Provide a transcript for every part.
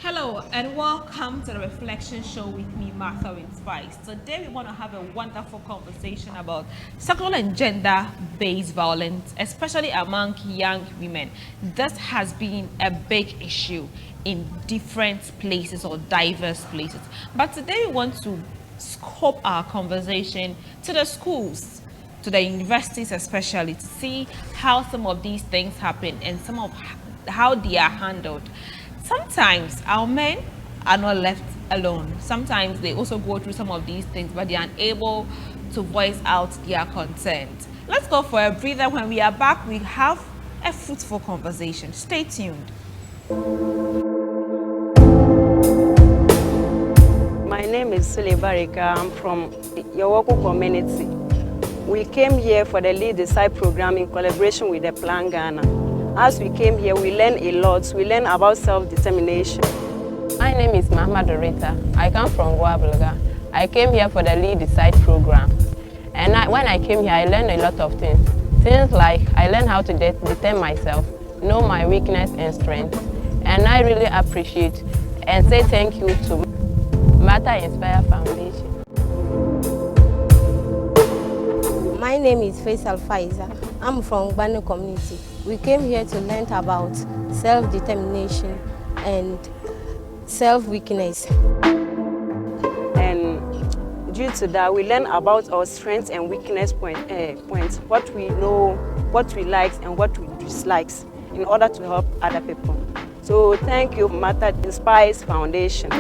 Hello and welcome to the Reflection Show with me, Martha in Spice. Today we want to have a wonderful conversation about sexual and gender-based violence, especially among young women. This has been a big issue in different places or diverse places. But today we want to scope our conversation to the schools, to the universities especially, to see how some of these things happen and some of how they are handled. Sometimes our men are not left alone. Sometimes they also go through some of these things, but they are unable to voice out their concerns. Let's go for a breather. When we are back, we have a fruitful conversation. Stay tuned. My name is Sule Barika. I'm from Yawako community. We came here for the Lead Decide program in collaboration with the Plan Ghana. As we came here, we learned a lot. We learned about self-determination. My name is Mahmoud Rita. I come from Guabulga. I came here for the Lead Decide program. And when I came here, I learned a lot of things. Things like I learned how to defend myself, know my weakness and strength. And I really appreciate and say thank you to Matter Inspire Foundation. My name is Faisal Faiza. I'm from Gbanu community. We came here to learn about self-determination and self-weakness. And due to that, we learn about our strengths and weakness points, what we know, what we like and what we dislike in order to help other people. So thank you, Matter Inspire Foundation.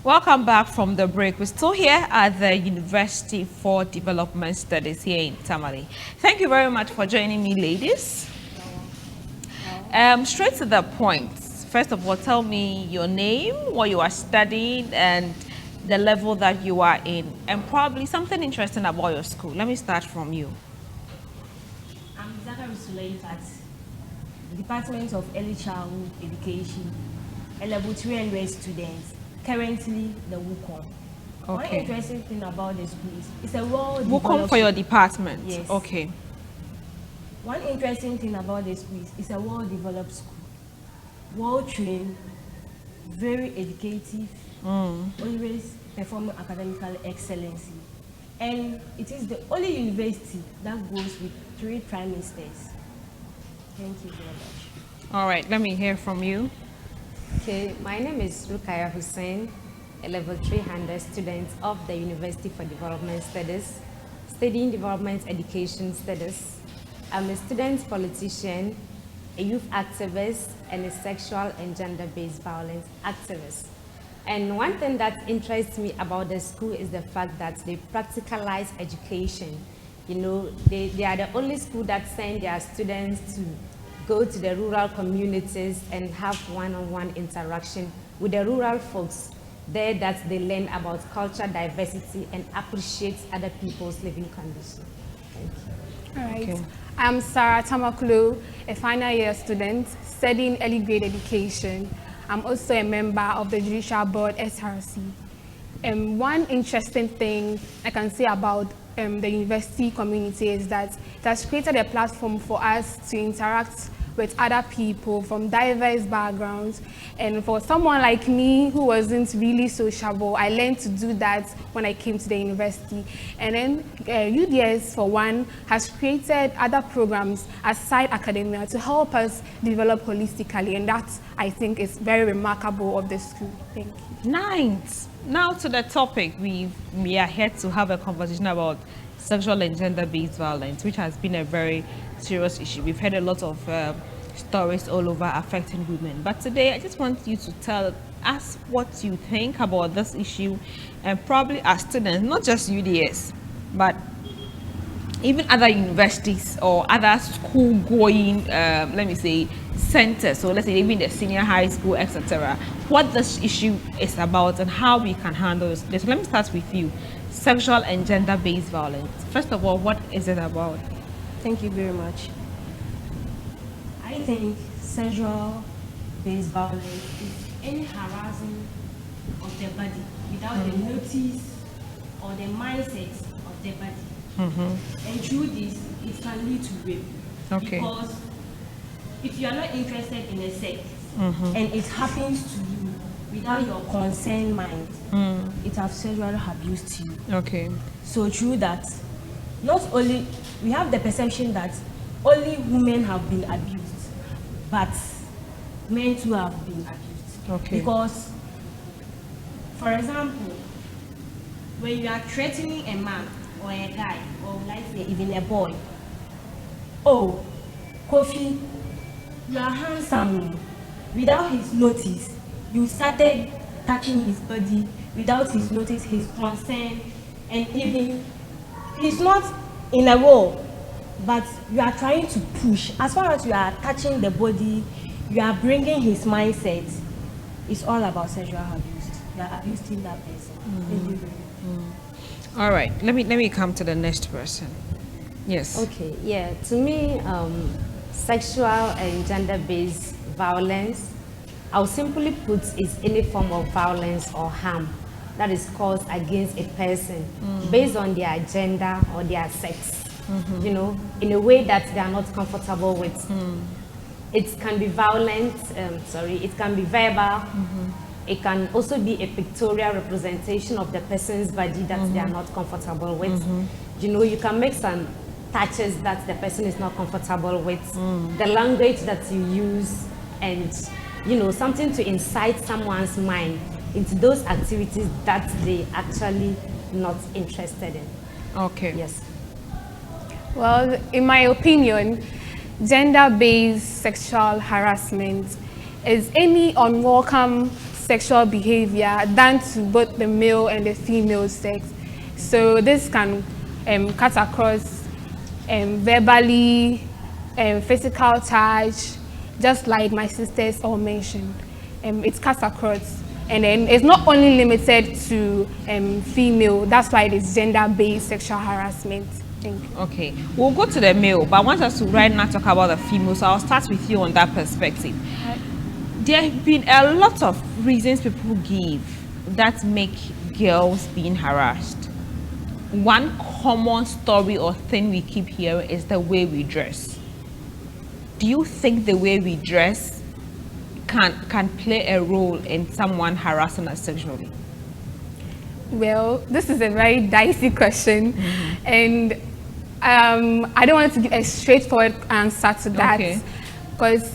Welcome back from the break. We're still here at the University for Development Studies here in Tamale. Thank you very much for joining me, ladies. Straight to the point. First of all, tell me your name, what you are studying, and the level that you are in, and probably something interesting about your school. Let me start from you. I'm Zachary Sulaim at the Department of Early Childhood Education, a level 3 and students. Currently, the WUCOM. Okay. One interesting thing about the school is it's a well-developed WUCOM for your department? Yes. Okay. One interesting thing about the school is it's a well-developed school, well-trained, very educative, always performing academical excellency. And it is the only university that goes with 3 prime ministers. Thank you very much. All right, let me hear from you. Okay, my name is Rukaya Hussein, a level 300 student of the University for Development Studies, studying Development Education Studies. I'm a student politician, a youth activist, and a sexual and gender-based violence activist. And one thing that interests me about the school is the fact that they practicalize education. You know, they are the only school that send their students to go to the rural communities and have one-on-one interaction with the rural folks there, that they learn about culture, diversity, and appreciate other people's living conditions. Thank you. All right. Okay. I'm Sarah Tamaklu, a final year student studying early grade education. I'm also a member of the Judicial Board SRC. One interesting thing I can say about the university community is that it has created a platform for us to interact with other people from diverse backgrounds. And for someone like me who wasn't really sociable, I learned to do that when I came to the university. And then UDS, for one, has created other programs aside academia to help us develop holistically. And that, I think, is very remarkable of the school. Thank you. Nice. Now to the topic. We are here to have a conversation about sexual and gender-based violence, which has been a very serious issue. We've heard a lot of stories all over affecting women. But today, I just want you to tell us what you think about this issue, and probably as students, not just UDS, but even other universities or other school-going, let me say, centers. So let's say even the senior high school, etc. What this issue is about and how we can handle this. Let me start with you. Sexual and gender-based violence. First of all, what is it about? Thank you very much. I think sexual-based violence is any harassing of the body without the notice or the mindset of the body. And through this, it can lead to rape. Okay. Because if you are not interested in a sex and it happens to you without your consent mind, it has sexually abused you. Okay. So through that, not only we have the perception that only women have been abused, but men too have been abused. Okay. Because, for example, when you are threatening a man or a guy, or let's say even a boy, oh, Kofi, you are handsome. Without his notice, you started touching his body without his notice, his consent, and even he's not in a role, but you are trying to push. As far as you are touching the body, you are bringing his mindset. It's all about sexual abuse. You are abusing that person. All right. Let me come to the next person. Yes. Okay, yeah, to me, sexual and gender-based violence, I'll simply put, is any form of violence or harm that is caused against a person based on their gender or their sex, you know, in a way that they are not comfortable with. It can be violent, it can be verbal, it can also be a pictorial representation of the person's body that they are not comfortable with. You know, you can make some touches that the person is not comfortable with, the language that you use, and you know, something to incite someone's mind into those activities that they actually not interested in. Okay. Yes. Well, in my opinion, gender-based sexual harassment is any unwelcome sexual behavior done to both the male and the female sex. So this can cut across verbally, physical touch, just like my sisters all mentioned. It cuts across. And then it's not only limited to female, that's why it is gender-based sexual harassment. Thank you. Okay, we'll go to the male, but I want us to right now talk about the female, so I'll start with you on that perspective. There have been a lot of reasons people give that make girls being harassed. One common story or thing we keep hearing is the way we dress. Do you think the way we dress can play a role in someone harassing us sexually? Well, this is a very dicey question, and I don't want to give a straightforward answer to that, because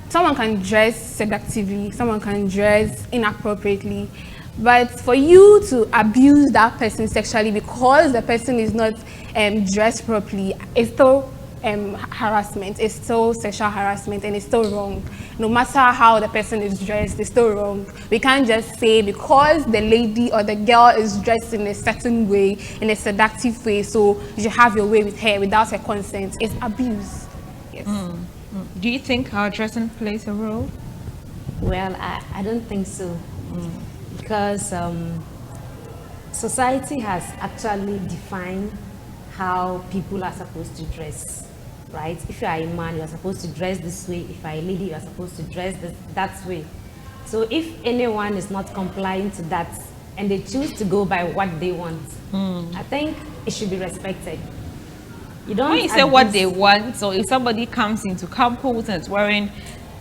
someone can dress seductively, someone can dress inappropriately, but for you to abuse that person sexually because the person is not dressed properly, it's still harassment, it's still sexual harassment, and it's still wrong. No matter how the person is dressed, it's still wrong. We can't just say because the lady or the girl is dressed in a certain way, in a seductive way, so you should have your way with her without her consent. It's abuse. Yes. Do you think our dressing plays a role? Well, I don't think so. Because society has actually defined how people are supposed to dress, right? If you are a man, you are supposed to dress this way. If you are a lady, you are supposed to dress that way. So if anyone is not complying to that and they choose to go by what they want, I think it should be respected. You don't when you say what they want, so if somebody comes into campus and is wearing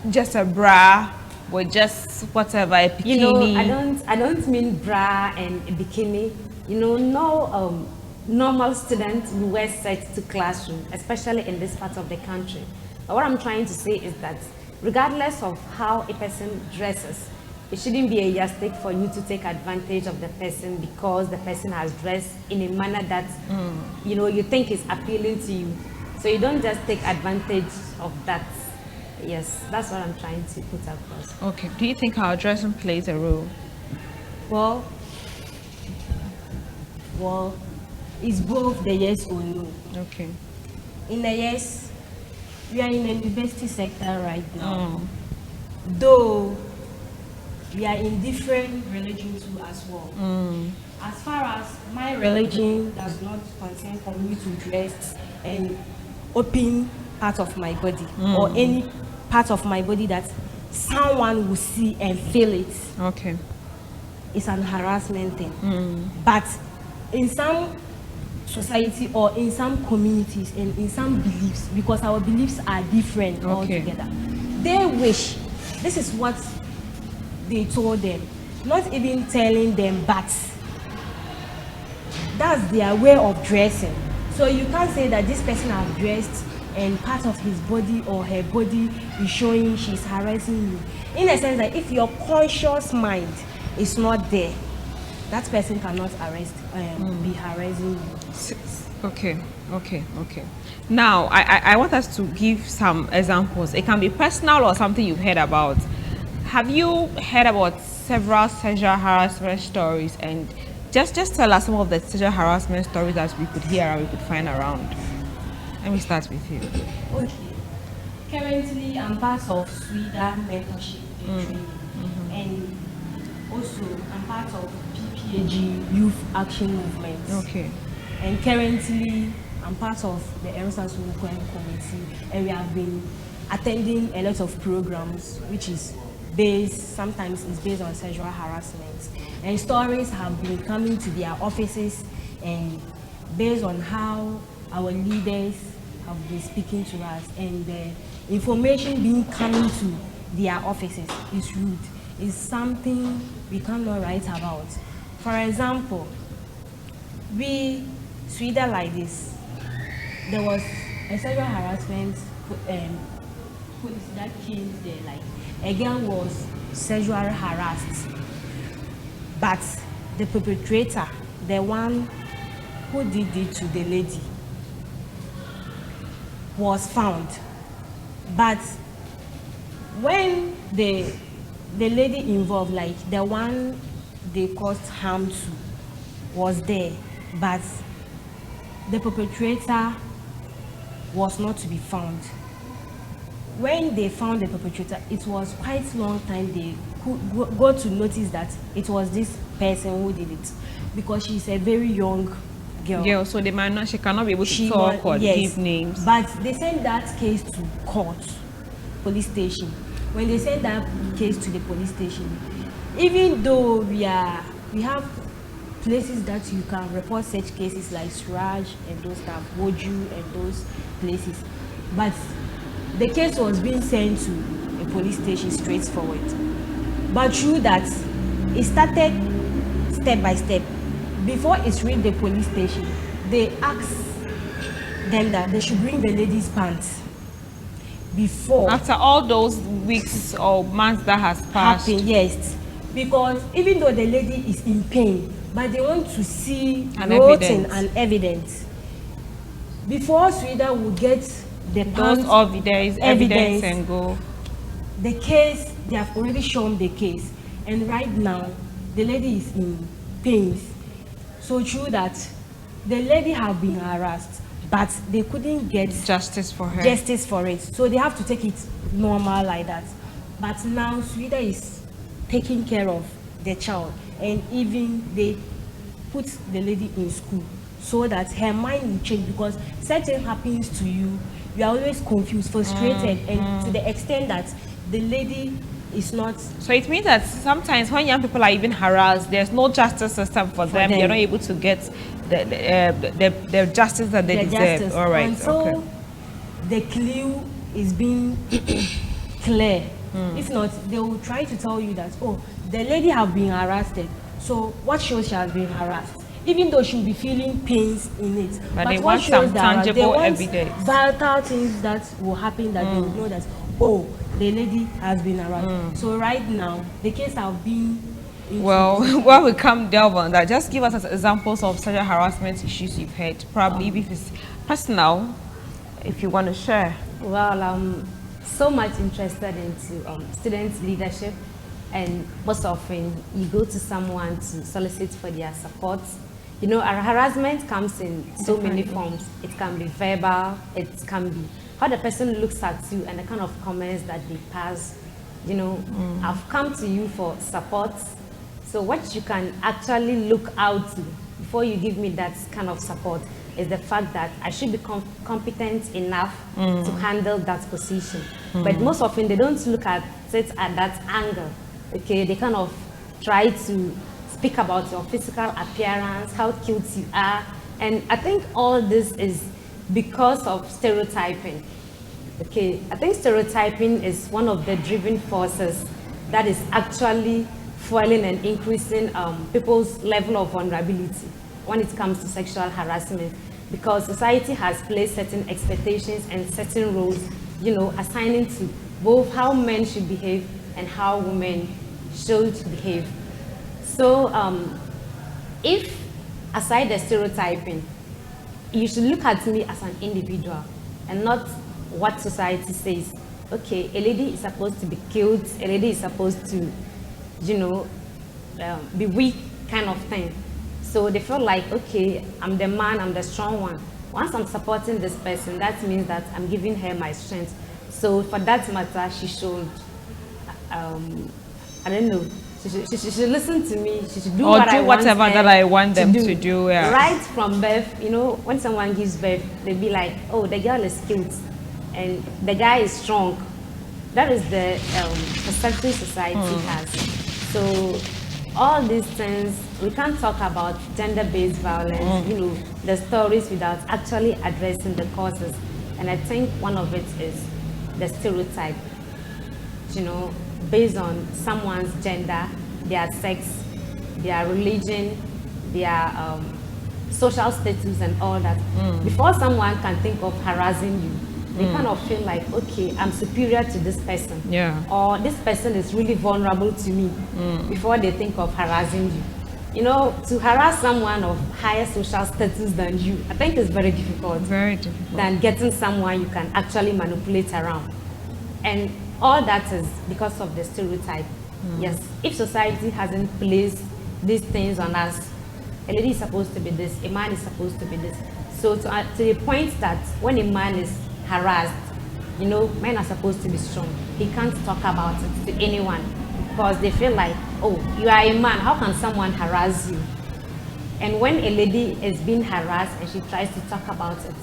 just a bra or just whatever, a bikini. You know, I don't mean bra and a bikini. You know, no normal student will wear sex to classroom, especially in this part of the country. But what I'm trying to say is that regardless of how a person dresses, it shouldn't be a yardstick for you to take advantage of the person because the person has dressed in a manner that you know, you think is appealing to you. So you don't just take advantage of that. Yes, that's what I'm trying to put across. Okay. Do you think our dressing plays a role? Well, it's both the yes or no. Okay. In the yes, we are in the university sector right now. Though we are in different religions too as well. As far as my religion does not consent for me to dress and open part of my body or any part of my body that someone will see and feel it. Okay. It's an harassment thing. But in some society or in some communities and in some beliefs, because our beliefs are different altogether. They wish, this is what they told them, not even telling them, but that's their way of dressing. So you can't say that this person has dressed and part of his body or her body is showing she's harassing you. In a sense that if your conscious mind is not there, that person cannot be harassing you. Okay. Now, I want us to give some examples. It can be personal or something you've heard about. Have you heard about several sexual harassment stories? And just tell us some of the sexual harassment stories that we could hear and we could find around. Let me start with you. Okay. Currently, I'm part of Sweden mentorship and training, and also I'm part of PPAG Youth Action Movement. Okay. And currently, I'm part of the Erosa Committee, and we have been attending a lot of programs, which is sometimes it's based on sexual harassment. And stories have been coming to their offices, and based on how our leaders have been speaking to us, and the information being coming to their offices is rude. It's something we cannot write about. For example, Sweden like this, there was a sexual harassment police that came there, like a girl was sexually harassed, but the perpetrator, the one who did it to the lady, was found. But when the lady involved, like the one they caused harm to, was there, but the perpetrator was not to be found. When they found the perpetrator, it was quite a long time they could go to notice that it was this person who did it, because she's a very young girl. Yeah, so she cannot be able to talk or give names. But they sent that case to court, police station. When they sent that case to the police station, even though we have places that you can report such cases like Suraj and those stuff, Woju and those places, but the case was being sent to a police station straightforward. But through that, it started step by step. Before it reached the police station, they asked them that they should bring the lady's pants. Before, after all those weeks or months that has passed, yes, because even though the lady is in pain, but they want to see an evidence. Before Sweden will get the pants, there is evidence and go. The case, they have already shown the case, and right now the lady is in pain. So true that the lady have been harassed, but they couldn't get justice for her. So they have to take it normal like that. But now Sweden is taking care of the child, and even they put the lady in school so that her mind will change, because something happens to you, you are always confused, frustrated, and to the extent that the lady is not. So it means that sometimes when young people are even harassed, there's no justice system for them. They're not able to get the justice that they deserve. All right. Until the clue is being clear. If not, they will try to tell you that, oh, the lady have been harassed. So what shows she has been harassed? Even though she'll be feeling pains in it. But they want some tangible evidence. Vital things that will happen that they will know that, oh, the lady has been harassed. So right now, the case have been. Well, when we come delve on that, just give us examples of sexual harassment issues you've had. Probably if it's personal, if you want to share. Well, I'm so much interested into student leadership, and most often you go to someone to solicit for their support. You know, our harassment comes in so many forms. It can be verbal, it can be how the person looks at you and the kind of comments that they pass. You know, I've come to you for support. So what you can actually look out to before you give me that kind of support is the fact that I should be competent enough to handle that position. But most often they don't look at it at that angle. Okay, they kind of try to speak about your physical appearance, how cute you are, And I think all this is because of stereotyping. Okay, I think stereotyping is one of the driving forces that is actually fueling and increasing people's level of vulnerability when it comes to sexual harassment, because society has placed certain expectations and certain roles, you know, assigning to both how men should behave and how women should behave. So if, aside the stereotyping, you should look at me as an individual and not what society says. Okay, a lady is supposed to be cute, a lady is supposed to, you know, be weak kind of thing. So they feel like, okay, I'm the man, I'm the strong one. Once I'm supporting this person, that means that I'm giving her my strength. So for that matter, she should, I don't know, she should listen to me, she should do or what do I whatever want that I want them to do. Yeah. Right from birth, you know, when someone gives birth, they'll be like, oh, the girl is cute and the guy is strong. That is the perception society has. So all these things, we can't talk about gender-based violence, you know, the stories without actually addressing the causes. And I think one of it is the stereotype, you know, based on someone's gender, their sex, their religion, their social status and all that. Before someone can think of harassing you, they kind of feel like, okay, I'm superior to this person. Yeah. Or this person is really vulnerable to me before they think of harassing you. You know, to harass someone of higher social status than you, I think is very difficult. Very difficult. Than getting someone you can actually manipulate around. And all that is because of the stereotype. Yes, if society hasn't placed these things on us, a lady is supposed to be this, a man is supposed to be this. So to the point that when a man is harassed, you know, men are supposed to be strong. He can't talk about it to anyone because they feel like, oh, you are a man, how can someone harass you? And when a lady is being harassed and she tries to talk about it,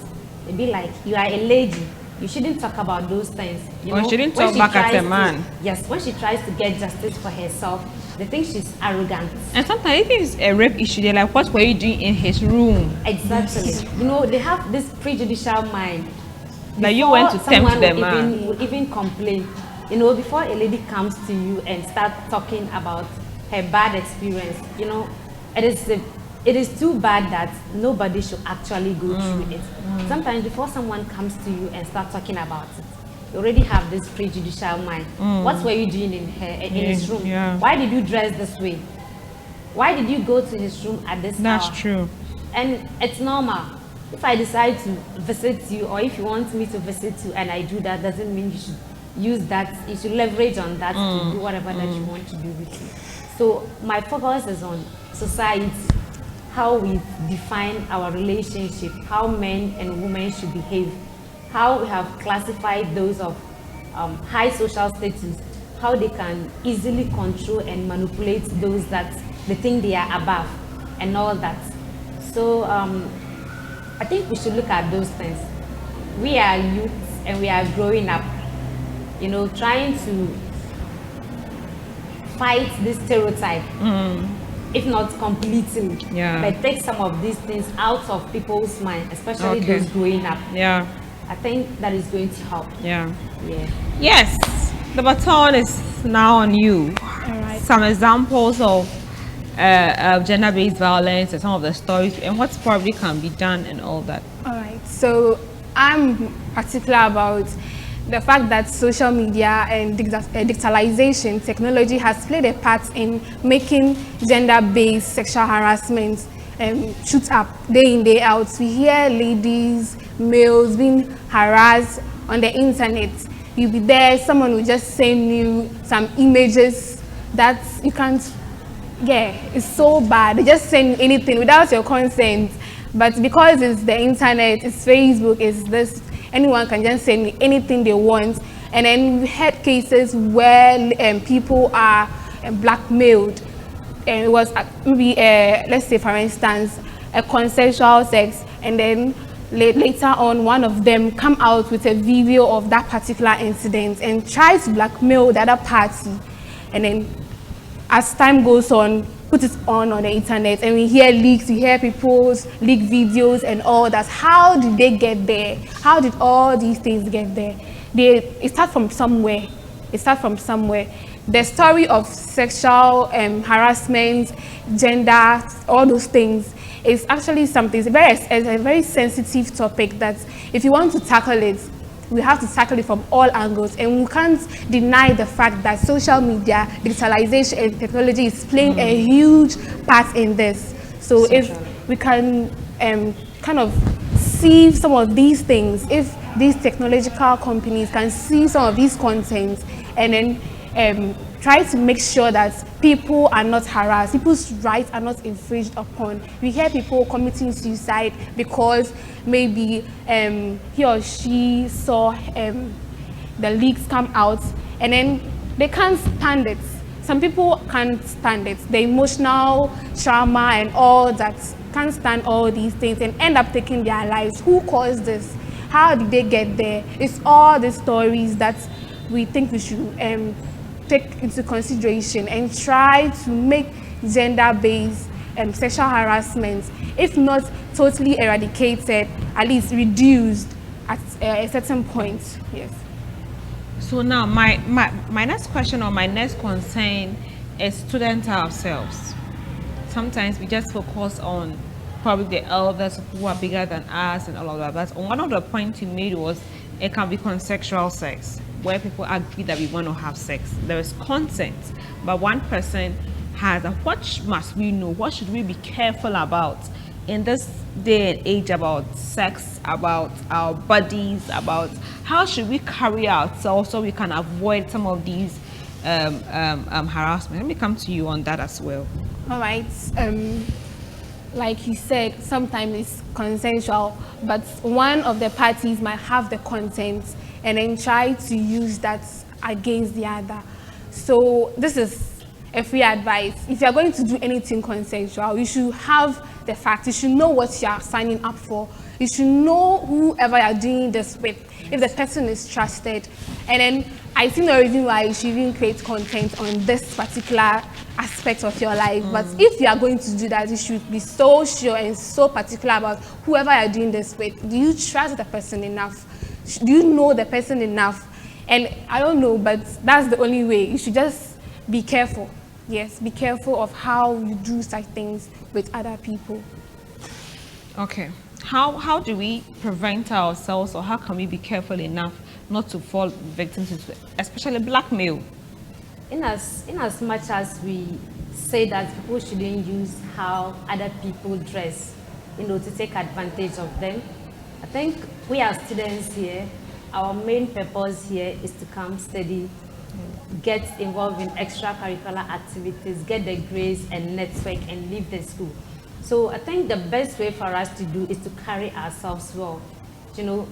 they be like, you are a lady, you shouldn't talk about those things. You know, shouldn't talk back at a man. Yes, when she tries to get justice for herself, they think she's arrogant. And sometimes if it's a rape issue, they're like, what were you doing in his room? Exactly. You know, they have this prejudicial mind. Like you went to tempt the man. Would even complain. You know, before a lady comes to you and start talking about her bad experience, you know, it is too bad that nobody should actually go through it. Sometimes before someone comes to you and start talking about it, you already have this prejudicial mind. What were you doing in his room? Yeah. Why did you dress this way? Why did you go to his room at this hour? That's true. And it's normal. If I decide to visit you, or if you want me to visit you and I do that, doesn't mean you should use that, you should leverage on that to do whatever that you want to do with you. So my focus is on society, how we define our relationship, how men and women should behave, how we have classified those of high social status, how they can easily control and manipulate those that they think they are above and all that. So I think we should look at those things. We are youth and we are growing up, you know, trying to fight this stereotype, if not completely, but take some of these things out of people's mind, especially those growing up. Yeah. I think that is going to help. Yeah. Yeah. Yes, the baton is now on you. All right. Some examples of gender-based violence and some of the stories and what probably can be done and all that. All right. So I'm particular about the fact that social media and digitalization technology has played a part in making gender-based sexual harassment shoot up day in, day out. We hear ladies, males being harassed on the internet. You'll be there, someone will just send you some images that you can't, it's so bad. They just send anything without your consent. But because it's the internet, it's Facebook, it's this, anyone can just send anything they want. And then we had cases where people are blackmailed. And it was maybe, let's say for instance, a consensual sex, and then later on one of them come out with a video of that particular incident and try to blackmail the other party. And then as time goes on, put it on the internet, and we hear leaks, we hear people's leaked videos and all that. How did they get there? How did all these things get there? It starts from somewhere. It starts from somewhere. The story of sexual harassment, gender, all those things is actually something, it's a very sensitive topic that if you want to tackle it, we have to tackle it from all angles, and we can't deny the fact that social media, digitalization and technology is playing a huge part in this. So if we can kind of see some of these things, if these technological companies can see some of these contents and then try to make sure that people are not harassed, people's rights are not infringed upon. We hear people committing suicide because maybe he or she saw the leaks come out and then they can't stand it. Some people can't stand it. The emotional trauma and all that, can't stand all these things and end up taking their lives. Who caused this? How did they get there? It's all the stories that we think we should take into consideration and try to make gender-based sexual harassment, if not totally eradicated, at least reduced at a certain point. Yes. So now my next question or my next concern is students ourselves. Sometimes we just focus on probably the elders who are bigger than us and all of that. But one of the points you made was it can be consensual sex, where people agree that we want to have sex. There is consent, but one person has what must we know? What should we be careful about in this day and age about sex, about our bodies, about how should we carry ourselves so we can avoid some of these harassment? Let me come to you on that as well. All right. Like you said, sometimes it's consensual, but one of the parties might have the consent and then try to use that against the other. So this is a free advice. If you're going to do anything consensual, you should have the facts. You should know what you're signing up for. You should know whoever you're doing this with, if the person is trusted. And then I see no reason why you should even create content on this particular aspect of your life. But if you are going to do that, you should be so sure and so particular about whoever you're doing this with. Do you trust the person enough? Do you know the person enough? And I don't know, but that's the only way. You should just be careful. Yes, be careful of how you do such things with other people. Okay. How do we prevent ourselves, or how can we be careful enough not to fall victims to, especially blackmail? In as much as we say that people shouldn't use how other people dress, to take advantage of them, I think we as students here, our main purpose here is to come study, get involved in extracurricular activities, get the grades and network, and leave the school. So I think the best way for us to do is to carry ourselves well.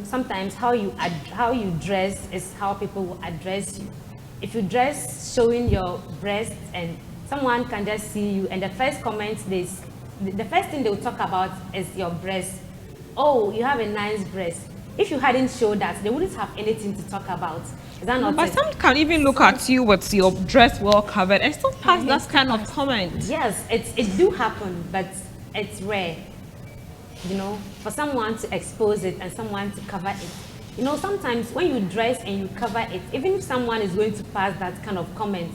Sometimes how you dress is how people will address you. If you dress showing your breasts and someone can just see you, and the first comment the first thing they will talk about is your breast. Oh, you have a nice breast. If you hadn't showed that, they wouldn't have anything to talk about. Is that not But it? some can even look at you with your dress well covered and still pass that kind of comment. Yes, it do happen, but it's rare. For someone to expose it and someone to cover it. Sometimes when you dress and you cover it, even if someone is going to pass that kind of comment,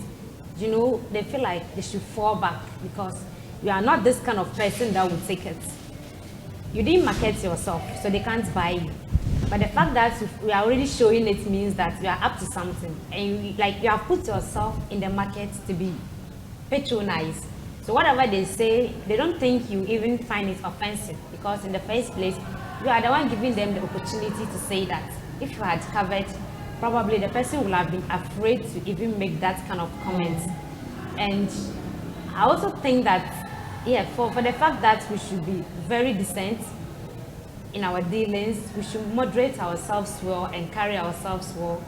they feel like they should fall back because you are not this kind of person that would take it. You didn't market yourself, so they can't buy you. But the fact that we are already showing it means that you are up to something, and you have put yourself in the market to be patronized. So whatever they say, they don't think you even find it offensive, because in the first place, you are the one giving them the opportunity to say that. If you had covered, probably the person would have been afraid to even make that kind of comment. And I also think that, for the fact that we should be very decent in our dealings, we should moderate ourselves well and carry ourselves well,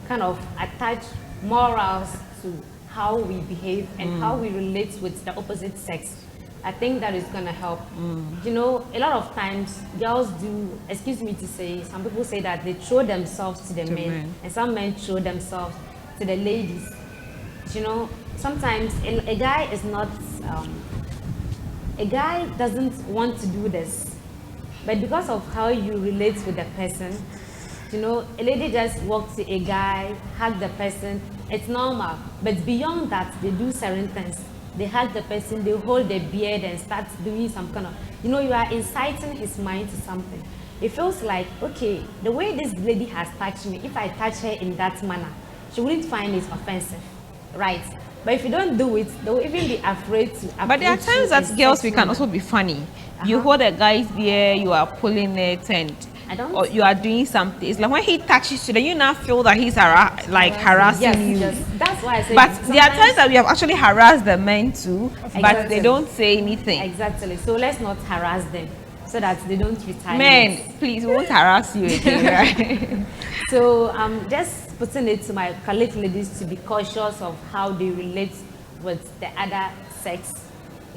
kind of attach morals to how we behave and how we relate with the opposite sex. I think that is going to help. A lot of times girls do, excuse me to say, some people say that they throw themselves to the men, and some men throw themselves to the ladies. Sometimes a guy is not a guy doesn't want to do this, but because of how you relate with the person, you know, a lady just walks to a guy, hug the person, it's normal. But beyond that, they do certain things. They hug the person, they hold their beard and start doing some kind of, you know, you are inciting his mind to something. It feels like, okay, the way this lady has touched me, if I touch her in that manner, she wouldn't find it offensive, right? But if you don't do it, they will even be afraid to. But there are times that girls, we can also be funny. You hold a guy's beard, you are pulling it, and or you are doing something. It's like when he touches you, then you now feel that he's harassing you. Yes, that's why I say. But there are times that we have actually harassed the men too, but they don't say anything. Exactly. So let's not harass them, so that they don't retaliate. Men, please, we won't harass you again, right? So I'm just putting it to my colleague ladies to be cautious of how they relate with the other sex.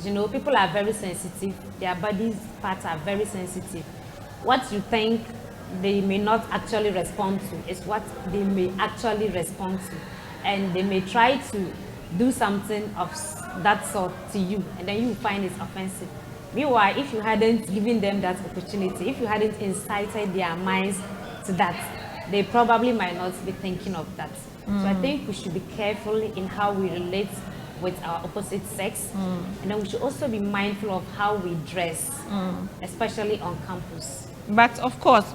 You know, people are very sensitive. Their body parts are very sensitive. What you think they may not actually respond to is what they may actually respond to. And they may try to do something of that sort to you, and then you find it offensive. Meanwhile, if you hadn't given them that opportunity, if you hadn't incited their minds to that, they probably might not be thinking of that. So I think we should be careful in how we relate with our opposite sex, and then we should also be mindful of how we dress, especially on campus. But of course,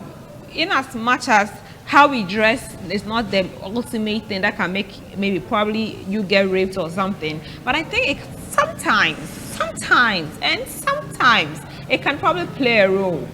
in as much as how we dress is not the ultimate thing that can make maybe probably you get raped or something, but I think sometimes it can probably play a role.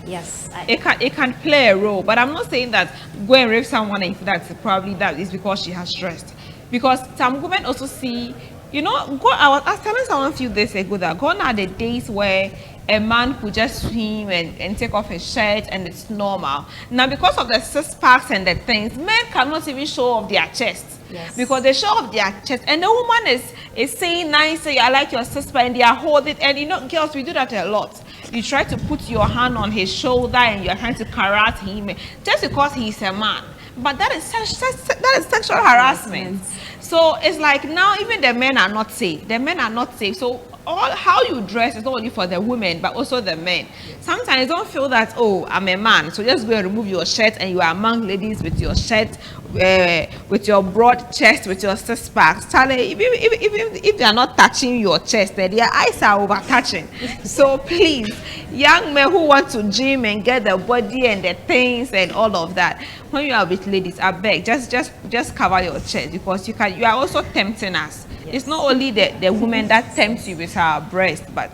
Yes, it can play a role, but I'm not saying that go and rape someone and that's probably that is because she has dressed. Because some women also see, you know, I was telling someone a few days ago that gone are the days where a man could just swim and take off his shirt and it's normal. Now, because of the six packs and the things, men cannot even show off their chest. Yes. Because they show off their chest, and the woman is saying nice, say I like your sister, and they are holding, and you know, girls, we do that a lot. You try to put your hand on his shoulder and you're trying to caress him just because he's a man. But that is sexual harassment. So it's like now even the men are not safe. The men are not safe. So all how you dress is not only for the women but also the men. Sometimes don't feel that, oh, I'm a man, so just go and remove your shirt and you are among ladies with your shirt, with your broad chest, with your six packs. Charlie, even if they are not touching your chest, their eyes are over touching. So please, young men who want to gym and get the body and the things and all of that, when you are with ladies, I beg, just cover your chest, because you are also tempting us. Yes. It's not only the woman that tempts you with her breast, but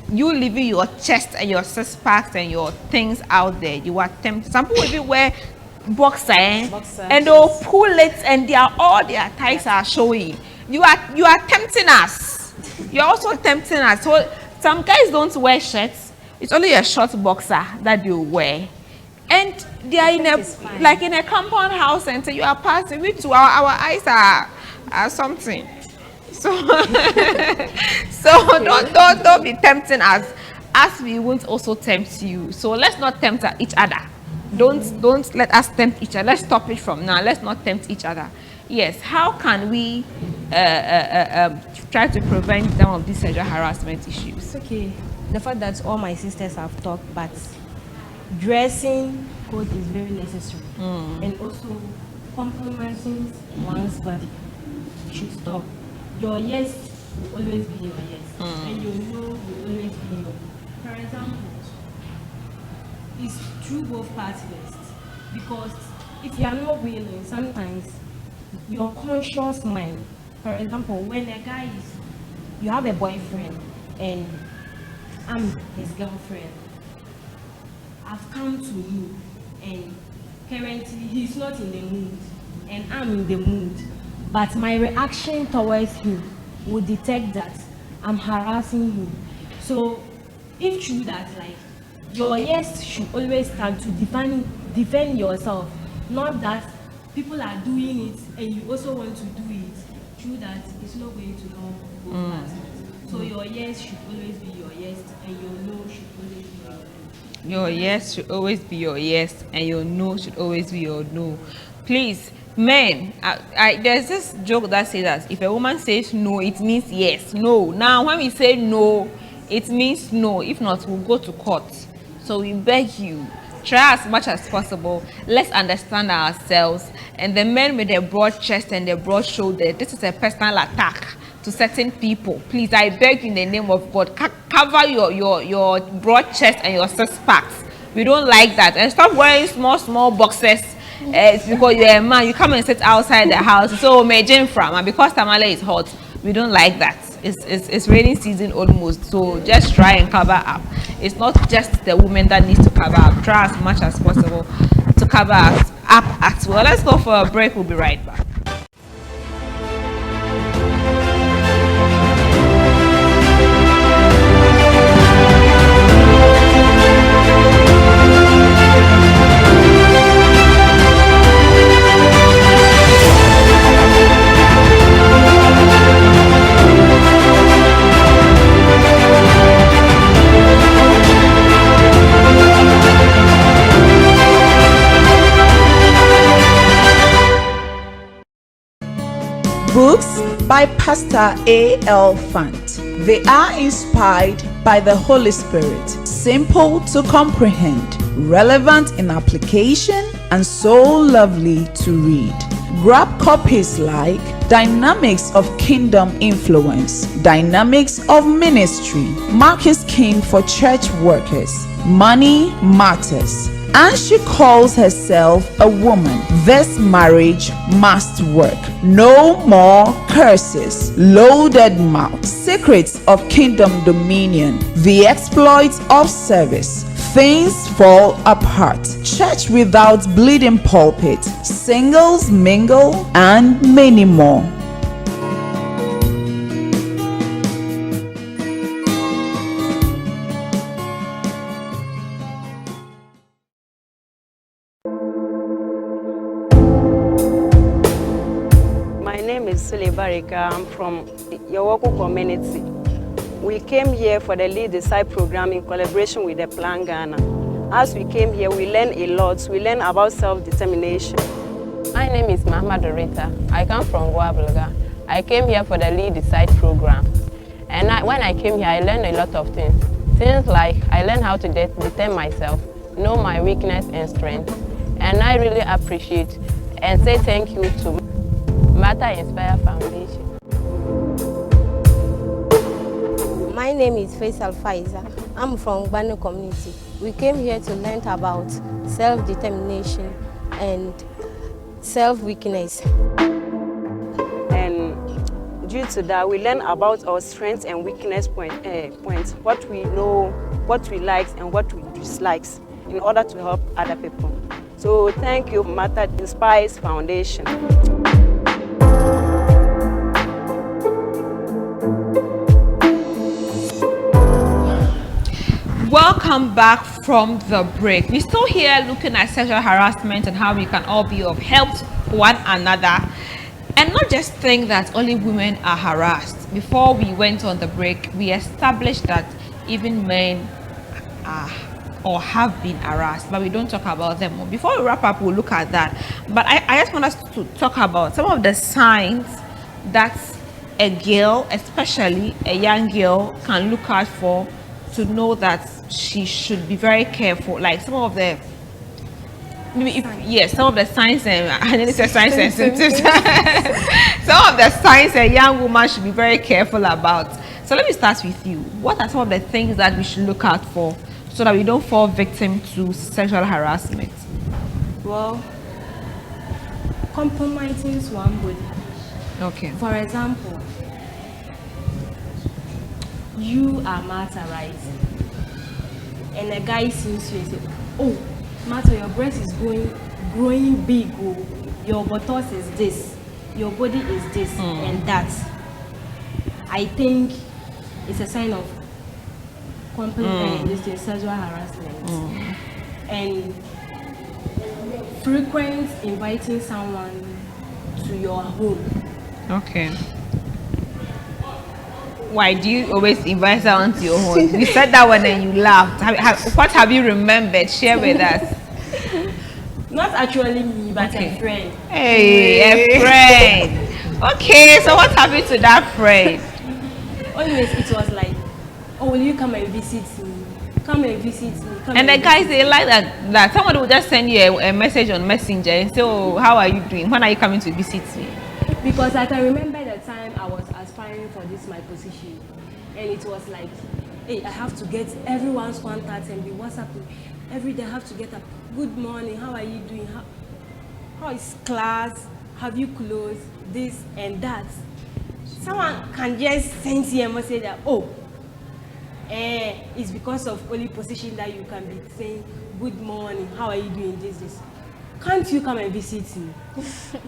you leaving your chest and your six packs and your things out there, you are tempted. Some people even wear boxer, and they'll pull it and all their thighs are showing. You are tempting us. You're also tempting us. So some guys don't wear shirts. It's only a short boxer that you wear. And they are in a compound house, and so you are passing with our eyes are something. So so don't be tempting us as we won't also tempt you. So let's not tempt each other. Don't let us tempt each other. Let's stop it from now. Let's not tempt each other. Yes, how can we try to prevent some of these sexual harassment issues? Okay, the fact that all my sisters have talked, but dressing code is very necessary, and also compromising one's body should stop. Your yes will always be your yes, and your no will always be no. For example, it's true both parties, because if you are not willing, sometimes your conscious mind, for example, when a guy you have a boyfriend and I'm his girlfriend, I've come to you and currently he's not in the mood and I'm in the mood, but my reaction towards him will detect that I'm harassing him. So if true that, like, your yes should always stand to defend yourself, not that people are doing it and you also want to do it. True that it's not going to help both parties. So your yes should always be your yes and your no should always be your no. Your yes should always be your yes, and your no should always be your no. Please, men, there's this joke that says that if a woman says no, it means yes. No. Now, when we say no, it means no. If not, we'll go to court. So we beg you, try as much as possible. Let's understand ourselves. And the men with their broad chest and their broad shoulder, this is a personal attack to certain people. Please, I beg you in the name of God, cover your broad chest and your six packs. We don't like that. And stop wearing small boxes. It's because you're a man, you come and sit outside the house. So and because Tamale is hot, we don't like that. It's raining season almost, so just try and cover up. It's not just the women that needs to cover up. Try as much as possible to cover up as well. Let's go for a break. We'll be right back. Books by Pastor A.L. Fant. They are inspired by the Holy Spirit, simple to comprehend, relevant in application, and so lovely to read. Grab copies like Dynamics of Kingdom Influence, Dynamics of Ministry, Mark is King for Church Workers, Money Matters, and she calls herself a woman. This marriage must work. No more curses. Loaded mouth. Secrets of Kingdom Dominion. The exploits of service. Things fall apart. Church without bleeding pulpit. Singles mingle, and many more. I'm from Yawako community. We came here for the Lead the Site program in collaboration with the Plan Ghana. As we came here, we learned a lot. We learned about self-determination. My name is Mahama Dorita. I come from Guabelga. I came here for the Lead the Site program. And when I came here, I learned a lot of things. Things like I learned how to determine myself, know my weakness and strength. And I really appreciate and say thank you to Matter Inspire Foundation. My name is Faisal Faiza. I'm from Banu community. We came here to learn about self-determination and self-weakness. And due to that, we learn about our strengths and weakness points, what we know, what we like and what we dislike, in order to help other people. So thank you, Matter Inspire Foundation. Welcome back from the break. We're still here looking at sexual harassment and how we can all be of help to one another and not just think that only women are harassed. Before we went on the break, we established that even men are or have been harassed, but we don't talk about them more. Before we wrap up, we'll look at that. But I just want us to talk about some of the signs that a girl, especially a young girl, can look out for to know that she should be very careful. Like some of the some of the signs and I didn't say signs and symptoms. Some of the signs a young woman should be very careful about. So let me start with you. What are some of the things that we should look out for so that we don't fall victim to sexual harassment? Well, compromising somebody. Okay. For example, you are Martha, right? And a guy sees you and says, "Oh, Martha, your breast is growing big. Oh, your buttocks is this, your body is this and that." I think it's a sign of sexual harassment. And frequent inviting someone to your home. Okay. Why do you always invite her onto your home? You said that one and you laughed. What have you remembered? Share with us. Not actually me, but a friend. Hey, a friend. Okay, so what happened to that friend? Always it was like, oh, will you come and visit me? Come and visit me. And the guys, they like that somebody will just send you a message on Messenger and say, oh, how are you doing? When are you coming to visit me? Because I can remember the time I was aspiring for this my position, and it was like, hey, I have to get everyone's contact and be WhatsApping. Every day I have to get up. Good morning, how are you doing? How is class? Have you closed? This and that. Someone can just send you a message that, oh, it's because of only position that you can be saying, good morning, how are you doing, this. Can't you come and visit me?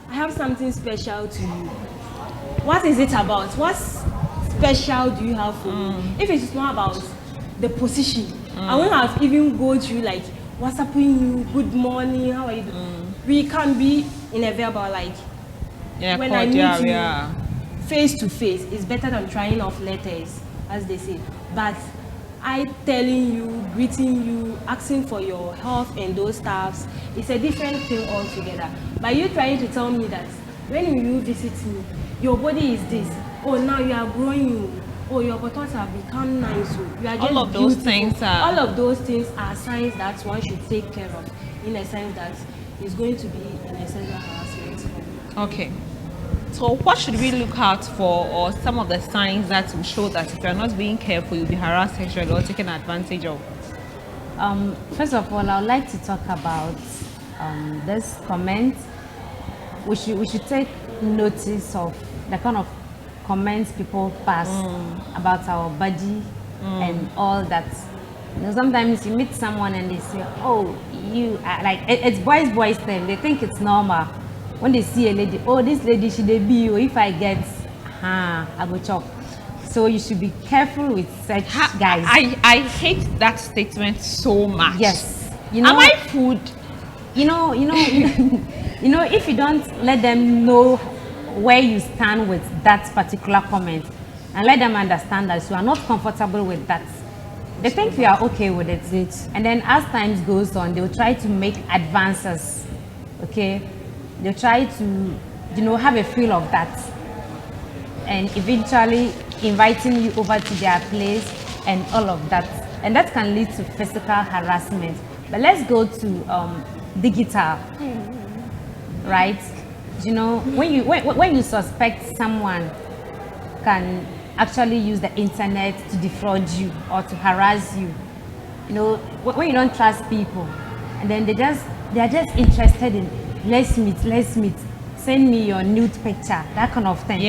I have something special to you. What is it about? What special do you have for me? If it's not about the position, I won't have even go through like, what's happening you, good morning, how are you doing? We can be in a verbal like, when I meet you face to face, it's better than trying off letters, as they say. But I telling you, greeting you, asking for your health and those stuffs, it's a different thing altogether. But you trying to tell me that when you visit me, your body is this. Oh, now you are growing. Oh, your buttocks have become nice. You are just all of those beautiful. things are... All of those things are signs that one should take care of, in a sense that it's going to be an essential harassment for you. Okay. So what should we look out for, or some of the signs that will show that if you're not being careful, you'll be harassed sexually or taken advantage of? First of all, I would like to talk about this comment. We should take notice of the kind of comments people pass about our body and all that. You know, sometimes you meet someone and they say, oh, you are like, it's boys thing. They think it's normal. When they see a lady, oh, this lady should be you. If I get, I go chop. So you should be careful with such guys. I hate that statement so much. Yes. You know, am I food? You know, if you don't let them know where you stand with that particular comment and let them understand that you are not comfortable with that, they think you are okay with it. And then as time goes on, they'll try to make advances. Okay? They'll try to, have a feel of that. And eventually inviting you over to their place and all of that. And that can lead to physical harassment. But let's go to digital, right? When you suspect someone can actually use the internet to defraud you or to harass you, when you don't trust people, and then they are just interested in let's meet, send me your nude picture, that kind of thing.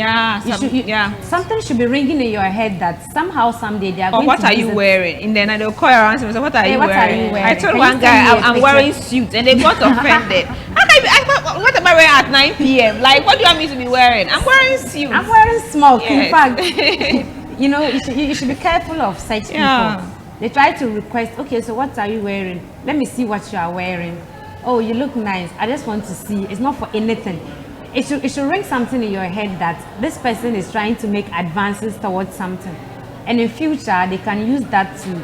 Something should be ringing in your head that somehow someday they are going to what are you wearing? And then they'll call around and say, what are you wearing? I told one guy I'm wearing suit, and they got offended. What am I wearing at 9 p.m.? Like, what do you want me to be wearing? I'm wearing suit. I'm wearing smock. Yes. In fact, you should be careful of such people. They try to request, okay, so what are you wearing? Let me see what you are wearing. Oh, you look nice. I just want to see. It's not for anything. It should ring something in your head that this person is trying to make advances towards something. And in future, they can use that to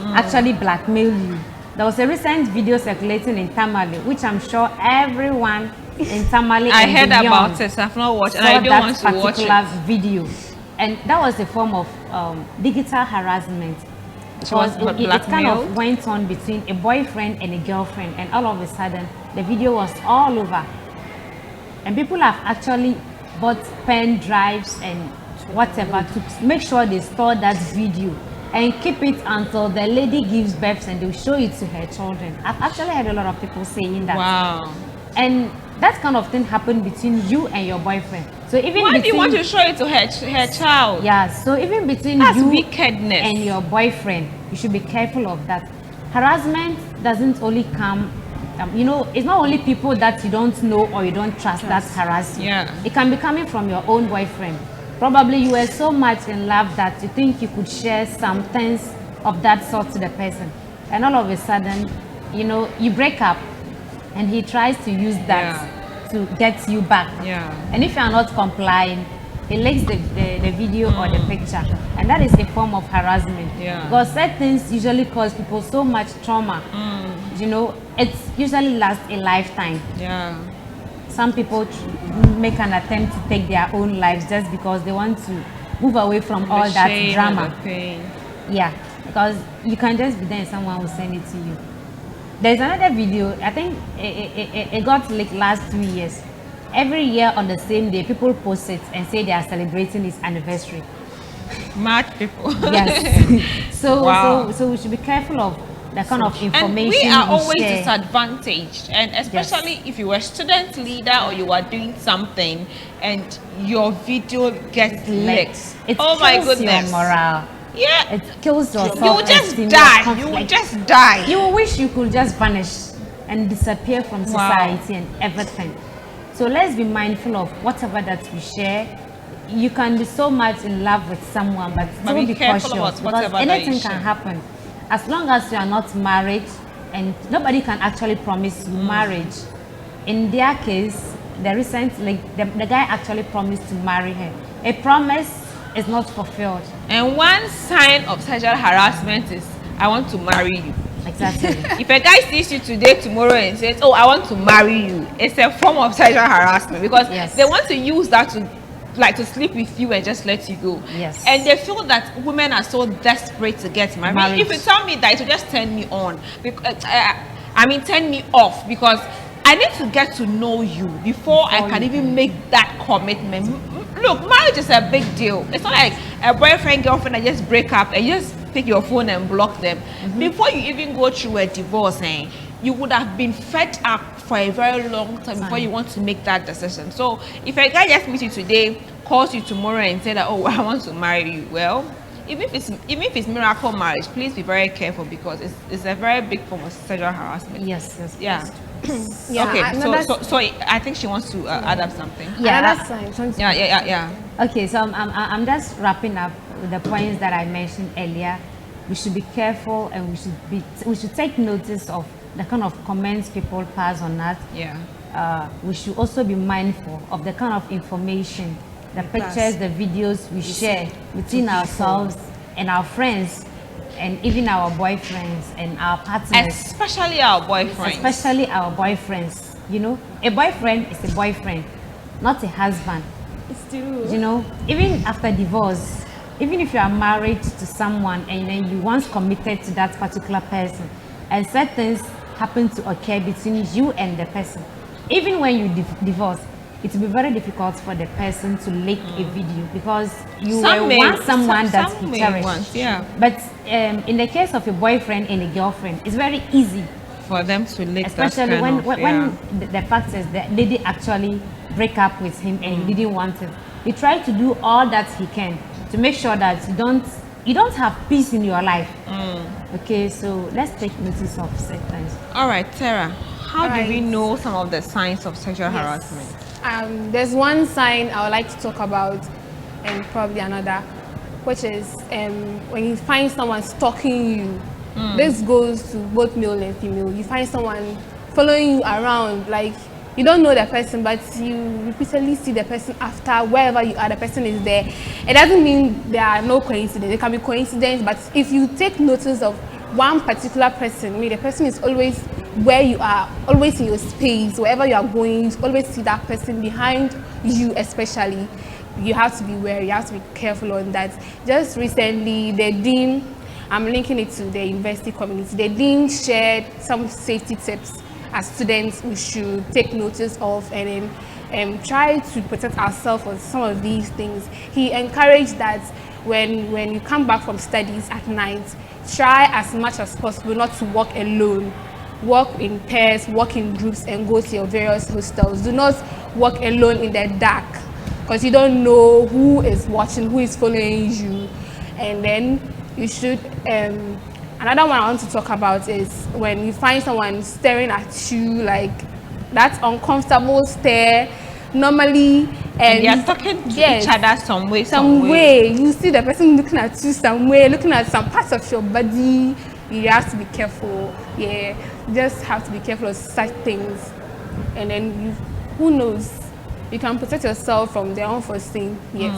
actually blackmail you. There was a recent video circulating in Tamale, which I'm sure everyone in Tamale I heard about it. I've not watched, and I don't want to watch it. Video, and that was a form of digital harassment. It kind of went on between a boyfriend and a girlfriend, and all of a sudden, the video was all over. And people have actually bought pen drives and whatever to make sure they store that video and keep it until the lady gives birth and they'll show it to her children. I've actually heard a lot of people saying that. Wow. And that kind of thing happened between you and your boyfriend. So even why do you want to show it to her child? Yeah, so even between you and your boyfriend, you should be careful of that. Harassment doesn't only come, it's not only people that you don't know or you don't trust that harass you. Yeah. It can be coming from your own boyfriend. Probably you were so much in love that you think you could share some things of that sort to the person. And all of a sudden, you break up and he tries to use that to get you back. Yeah. And if you are not complying, he likes the video or the picture, and that is a form of harassment. Yeah. Because certain things usually cause people so much trauma. You know, it usually lasts a lifetime. Yeah. Some people make an attempt to take their own lives just because they want to move away from all that shame drama. and the pain. Yeah, because you can just be there and someone will send it to you. There's another video, I think it got leaked last 2 years. Every year on the same day, people post it and say they are celebrating his anniversary. Mad people. Yes. So, Wow. so we should be careful of the kind of information And we are always share. disadvantaged, and especially if you were a student leader or you are doing something and your video gets leaked. It Oh my kills goodness. your morale. Yeah. It kills your You will just self-esteem, your die. You confidence. will just die. You will wish you could just vanish and disappear from Wow. society and everything. So let's be mindful of whatever that we share. You can be so much in love with someone, but still be be careful cautious about because whatever that you anything can share. happen. As long as you are not married, and nobody can actually promise you marriage. In their case, the recent, like the guy actually promised to marry her. A promise is not fulfilled. And one sign of sexual harassment is, I want to marry you. Exactly. If a guy sees you today, tomorrow, and says, oh, I want to marry you, it's a form of sexual harassment because Yes. they want to use that to, like, to sleep with you and just let you go. Yes. And they feel that women are so desperate to get married. Marriage. If you tell me that, it will just turn me on. Because, turn me off because I need to get to know you before I can even make that commitment. Look, marriage is a big deal. It's not like a boyfriend, girlfriend that just break up and you just pick your phone and block them. Before you even go through a divorce, you would have been fed up for a very long time before you want to make that decision. So if a guy just meets you today, calls you tomorrow and say that, oh, I want to marry you, well, even if it's miracle marriage, please be very careful because it's a very big form of sexual harassment. Yes. Yeah. Yeah, Okay. So I think she wants to add up something. Yeah. Another sign. Yeah. Okay, so I'm just wrapping up with the points that I mentioned earlier. We should be careful and we should take notice of the kind of comments people pass on us. Yeah. We should also be mindful of the kind of information, the pictures, the videos we share between ourselves and our friends and even our boyfriends and our partners. Especially our boyfriends. Especially our boyfriends. You know, a boyfriend is a boyfriend, not a husband. It's true. You know, even after divorce, even if you are married to someone and then you once committed to that particular person and certain things happen to occur between you and the person, even when you divorce, it will be very difficult for the person to leak a video because you want someone that he cherished. Yeah. But in the case of a boyfriend and a girlfriend, it's very easy For them to leak especially that kind when the fact is that lady actually break up with him and he didn't want it. He tried to do all that he can to make sure that you don't have peace in your life. Okay, so let's take notice of certain things. All right, Tara, how do we Alright. know some of the signs of sexual harassment? There's one sign I would like to talk about and probably another, which is when you find someone stalking you. This goes to both male and female. You find someone following you around, like you don't know the person, but you repeatedly see the person after wherever you are, the person is there. It doesn't mean there are no coincidences. There can be coincidence, but if you take notice of one particular person, maybe the person is always where you are, always in your space, wherever you are going, you always see that person behind you, especially. You have to be wary, you have to be careful on that. Just recently, the dean, I'm linking it to the university community, the dean shared some safety tips as students we should take notice of and then try to protect ourselves from some of these things. He encouraged that when you come back from studies at night, try as much as possible not to walk alone. Walk in pairs, walk in groups, and go to your various hostels. Do not walk alone in the dark because you don't know who is watching, who is following you. And then you should, another one I want to talk about is when you find someone staring at you, like that uncomfortable stare, normally. And they are talking to each other some way. You see the person looking at you some way, looking at some parts of your body. You have to be careful. Yeah, just have to be careful of such things. And then who knows, you can protect yourself from the unforeseen. Yes.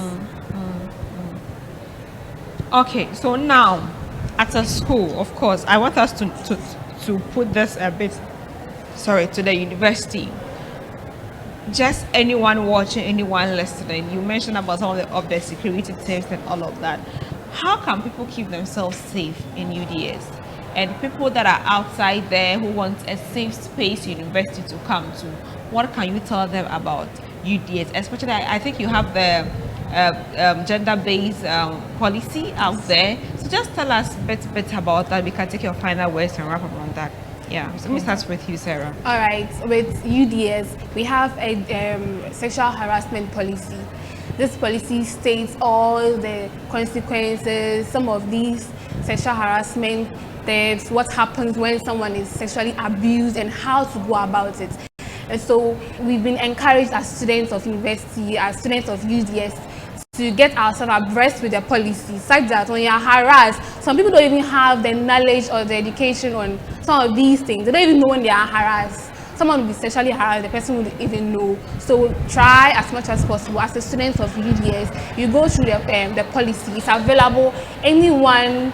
Okay, so now at a school, of course, I want us to put this a bit, to the university. Just anyone watching, anyone listening, you mentioned about some of the security tips and all of that. How can people keep themselves safe in UDS? And people that are outside there who want a safe space university to come to, what can you tell them about UDS? Especially, I think you have the gender-based policy out there. So just tell us a bit about that. We can take your final words and wrap up on that. Yeah, so let me start with you, Sarah. All right, with UDS, we have a sexual harassment policy. This policy states all the consequences, some of these sexual harassment tips, what happens when someone is sexually abused and how to go about it. And so we've been encouraged as students of university, as students of UDS, to get ourselves abreast with the policy, such that when you're harassed, some people don't even have the knowledge or the education on some of these things. They don't even know when they are harassed. Someone will be sexually harassed, the person wouldn't even know. So try as much as possible. As a student of UDS, you go through the policy. It's available. Anyone,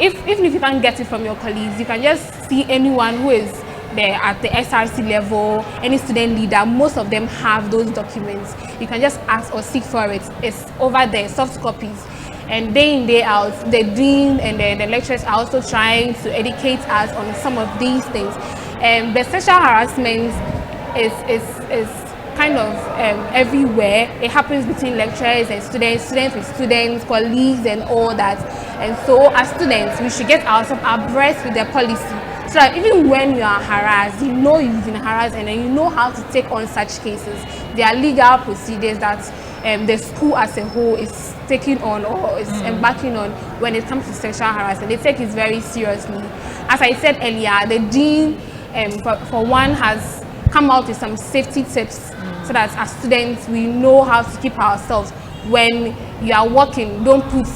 even if you can't get it from your colleagues, you can just see anyone who is there at the SRC level, any student leader. Most of them have those documents. You can just ask or seek for it. It's over there, soft copies. And day in, day out, the dean and the lecturers are also trying to educate us on some of these things. The sexual harassment is kind of everywhere. It happens between lecturers and students, students with students, colleagues and all that. And so as students, we should get ourselves abreast with the policy. So that even when you are harassed, you know you've been harassed and then you know how to take on such cases. There are legal procedures that the school as a whole is taking on or is embarking on when it comes to sexual harassment. They take it very seriously. As I said earlier, the dean, for one, has come out with some safety tips so that as students, we know how to keep ourselves. When you are walking, don't put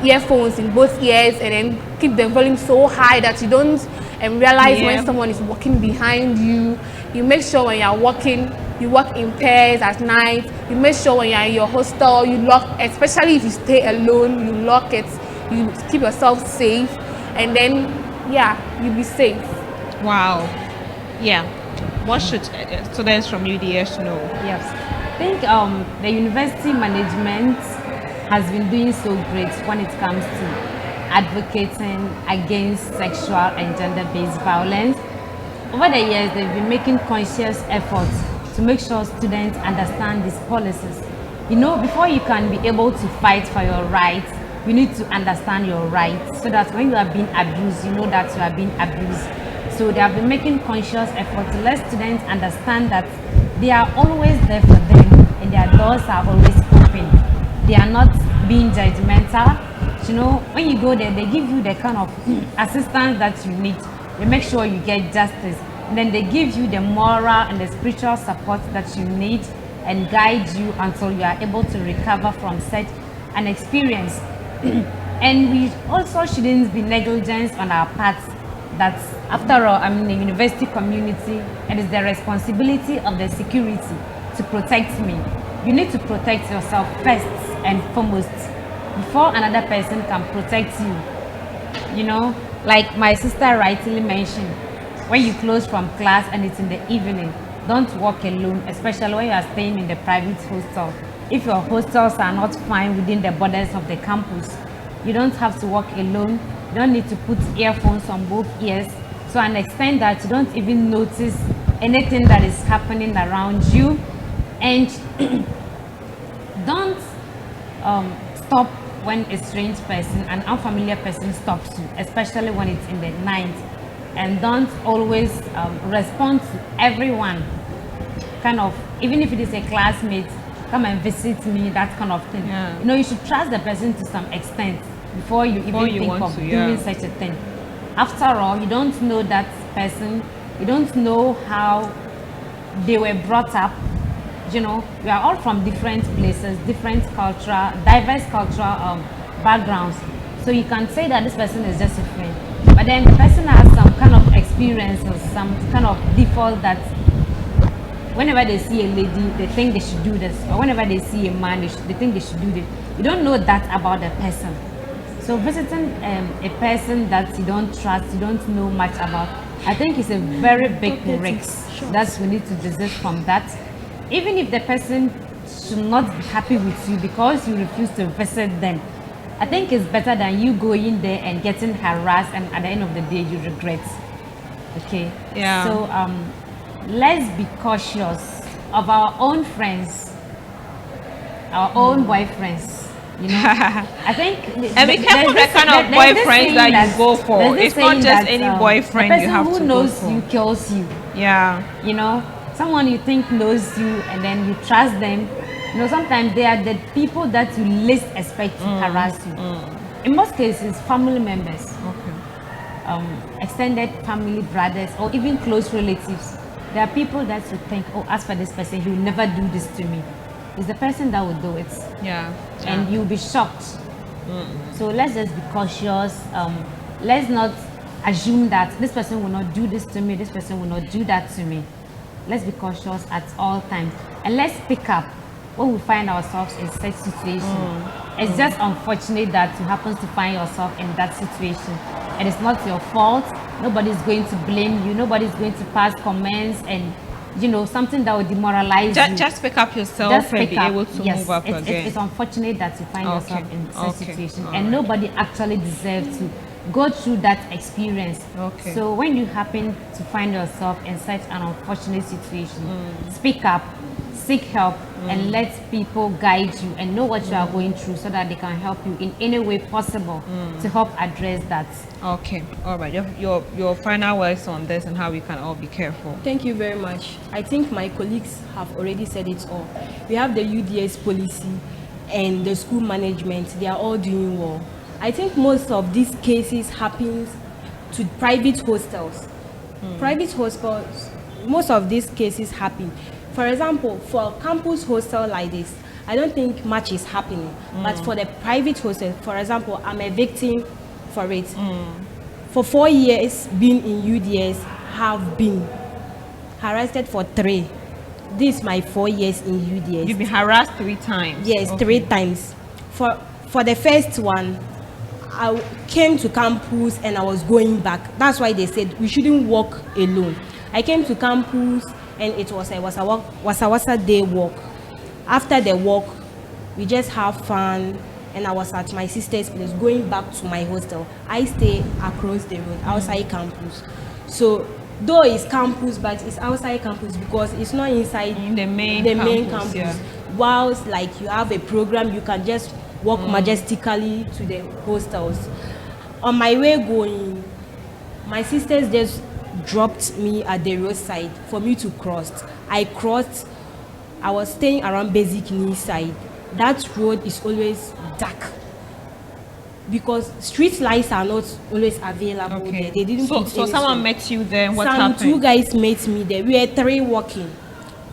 earphones in both ears and then keep the volume so high that you don't realize when someone is walking behind you. You make sure when you are walking, you walk in pairs at night. You make sure when you are in your hostel, you lock, especially if you stay alone, you lock it, you keep yourself safe, and then you'll be safe. Wow. Yeah. What should students from UDS know? Yes. I think the university management has been doing so great when it comes to advocating against sexual and gender-based violence. Over the years, they've been making conscious efforts to make sure students understand these policies. You know, before you can be able to fight for your rights, you need to understand your rights so that when you are being abused, you know that you are being abused. So they have been making conscious efforts to let students understand that they are always there for them and their doors are always open. They are not being judgmental. You know, when you go there, they give you the kind of assistance that you need. They make sure you get justice. And then they give you the moral and the spiritual support that you need and guide you until you are able to recover from such an experience. And we also shouldn't be negligent on our part. That after all, I'm in the university community, it is the responsibility of the security to protect me. You need to protect yourself first and foremost before another person can protect you. You know, like my sister rightly mentioned, when you close from class and it's in the evening, don't walk alone, especially when you are staying in the private hostel. If your hostels are not fine within the borders of the campus, you don't have to walk alone. You don't need to put earphones on both ears to an extent that you don't even notice anything that is happening around you. And don't stop when a strange person, an unfamiliar person stops you, especially when it's in the night. And don't always respond to everyone. Kind of, even if it is a classmate, come and visit me, that kind of thing. You know, you should trust the person to some extent before you think of doing such a thing. After all, you don't know that person, you don't know how they were brought up. You know, we are all from different places, different cultural, diverse cultural backgrounds. So you can say that this person is just a friend, but then the person has some kind of experiences, some kind of default that whenever they see a lady, they think they should do this, or whenever they see a man, they think they should do this. You don't know that about the person. So visiting a person that you don't trust, you don't know much about, I think it's a very big risk that we need to desist from that. Even if the person should not be happy with you because you refuse to visit them, I think it's better than you going there and getting harassed, and at the end of the day you regret. Okay. Yeah. So let's be cautious of our own friends, our own boyfriends. You know, I think. And be careful the kind of boyfriends that you go for. It's not just any boyfriend you have to go for. The person who knows you kills you. Yeah. You know, someone you think knows you and then you trust them. You know, sometimes they are the people that you least expect to harass you. In most cases, family members, extended family, brothers, or even close relatives. There are people that you think, oh, as for this person, he will never do this to me. It's the person that will do it. Yeah. And you'll be shocked. So let's just be cautious. Let's not assume that this person will not do this to me, this person will not do that to me. Let's be cautious at all times. And let's pick up when we find ourselves in such situation. It's just unfortunate that you happen to find yourself in that situation. And it's not your fault. Nobody's going to blame you. Nobody's going to pass comments and, you know, something that will demoralize you. Just pick up yourself and be able to move up again. It's unfortunate that you find yourself in such situation, and nobody actually deserves to go through that experience. So when you happen to find yourself in such an unfortunate situation, speak up, seek help, and let people guide you and know what you are going through so that they can help you in any way possible to help address that. Okay, all right. Your final words on this and how we can all be careful. Thank you very much. I think my colleagues have already said it all. We have the UDS policy and the school management. They are all doing well. I think most of these cases happens to private hostels. Private hostels, most of these cases happen. For example, for a campus hostel like this, I don't think much is happening. But for the private hostel, for example, I'm a victim for it. For 4 years being in UDS, have been harassed for 3. This is my 4 years in UDS. You've been harassed 3 times? Yes, 3 times. For the first one, I came to campus and I was going back. That's why they said we shouldn't walk alone. I came to campus and it was a wasa day walk. After the walk, we just have fun, and I was at my sister's place going back to my hostel. I stay across the road outside campus. So though it's campus, but it's outside campus because it's not inside the main campus. Yeah. Whilst like you have a program, you can just walk majestically to the hostels. On my way going, my sisters just dropped me at the roadside for me to cross. I crossed. I was staying around Basic Knee side. That road is always dark because street lights are not always available there. They didn't put so someone met you there. What happened? 2 guys met me there. We were 3 walking,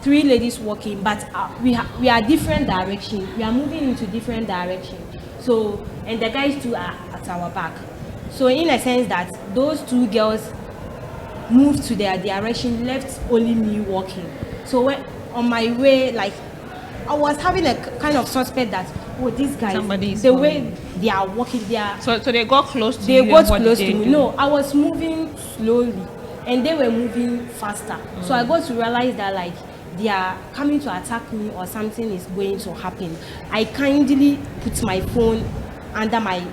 3 ladies walking, but we are different direction. We are moving into different direction. So, and the guys too are at our back. So in a sense that those 2 girls moved to their direction, left only me walking. So when on my way, like I was having a kind of suspect that, oh, these guys, the way they are walking, they are. So they got close to you. They got close to me. Do? No, I was moving slowly, and they were moving faster. So I got to realize that like they are coming to attack me or something is going to happen. I kindly put my phone under my